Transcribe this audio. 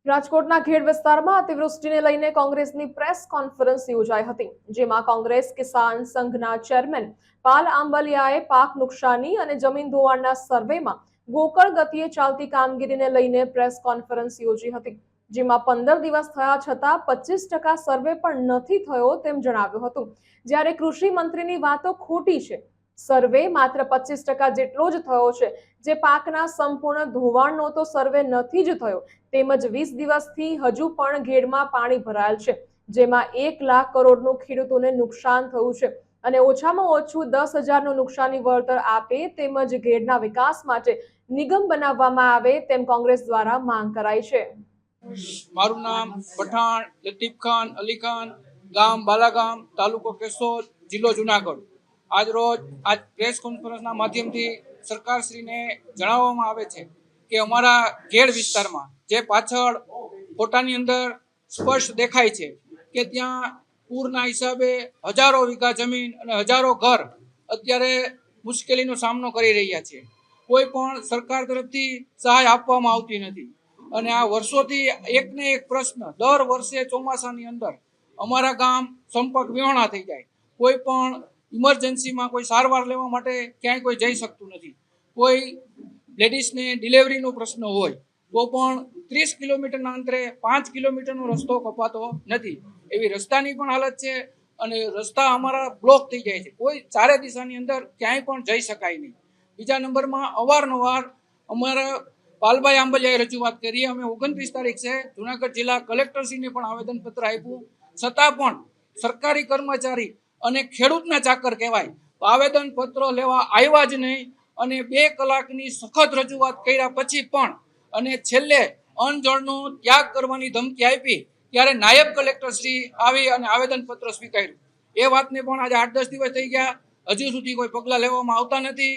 રાજકોટના ખેડ વિસ્તારમાં અતિવૃષ્ટિને લઈને કોંગ્રેસની પ્રેસ કોન્ફરન્સ યોજાઈ હતી, જેમાં કોંગ્રેસ કિસાન સંઘના ચેરમેન પાલ આંબલિયાએ પાક નુકસાની અને જમીન ધોવાણના સર્વેમાં ગોકળ ગતિએ ચાલતી કામગીરીને લઈને પ્રેસ કોન્ફરન્સ યોજી હતી, જેમાં 15 દિવસ થયા છતાં 25% સર્વે પણ નથી થયો તેમ જણાવ્યું હતું। જ્યારે કૃષિ મંત્રીની વાતો ખોટી છે। સર્વે માત્ર 25% જેટલો જ થયો છે, જે પાકના સંપૂર્ણ ધોવાણનો તો સર્વે નથી જ થયો। તેમજ 20 દિવસથી હજુ પણ ઘેડમાં પાણી ભરાયેલ છે, જેમાં 1 લાખ કરોડનું ખેડૂતોને નુકસાન થયું છે અને ઓછામાં ઓછું 10,000નું નુકસાની વળતર આપે તેમજ ઘેડના વિકાસ માટે નિગમ બનાવવામાં આવે તેમ કોંગ્રેસ દ્વારા માંગ કરાઈ છે। મારું નામ પઠાણ લતીફ ખાન અલી ખાન, ગામ બાલાગામ, તાલુકો કેશોદ, જિલ્લો જુનાગઢ। આજ રોજ આજ પ્રેસ કોન્ફરન્સના માધ્યમથી સરકારશ્રીને જણાવવામાં આવે છે કે અમારા ઘેડ વિસ્તારમાં જે પાછળ ફોટાની અંદર સ્પષ્ટ દેખાય છે કે ત્યાં પૂરના હિસાબે હજારો વીઘા જમીન અને હજારો ઘર અત્યારે મુશ્કેલીનો સામનો કરી રહ્યા છે। કોઈ પણ સરકાર તરફથી સહાય આપવામાં આવતી નથી અને આ વર્ષોથી એકને એક પ્રશ્ન દર વર્ષે ચોમાસાની અંદર અમારા ગામ સંપર્ક વિહોણા થઈ જાય। કોઈ પણ ઇમરજન્સીમાં કોઈ સારવાર લેવા માટે ક્યાંય કોઈ જઈ શકતું નથી। કોઈ લેડીઝને ડિલિવરીનો પ્રશ્ન હોય તો પણ 30 કિલોમીટરના અંતરે 5 કિલોમીટરનો રસ્તો કપાતો નથી। એવી રસ્તાની પણ હાલત છે અને રસ્તા અમારા બ્લોક થઈ જાય છે। કોઈ ચારે દિશાની અંદર ક્યાંય પણ જઈ શકાય નહીં। બીજા નંબરમાં અવારનવાર અમારા પાલભાઈ આંબલિયાએ રજૂઆત કરી। અમે 29 તારીખ છે જુનાગઢ જિલ્લા કલેક્ટરશ્રીને પણ આવેદનપત્ર આપ્યું, છતાં પણ સરકારી કર્મચારી અને ખેડૂતના ચાકર કહેવાય તો આવેદનપત્ર લેવા આવ્યા જ નહીં અને 2 કલાકની સખત રજૂઆત કર્યા પછી પણ અને છેલ્લે અણજળનો ત્યાગ કરવાની ધમકી આપી ત્યારે નાયબ કલેક્ટરશ્રી આવી અને આવેદનપત્ર સ્વીકાર્યું। એ વાતને પણ આજે 8-10 દિવસ થઈ ગયા, હજુ સુધી કોઈ પગલાં લેવામાં આવતા નથી।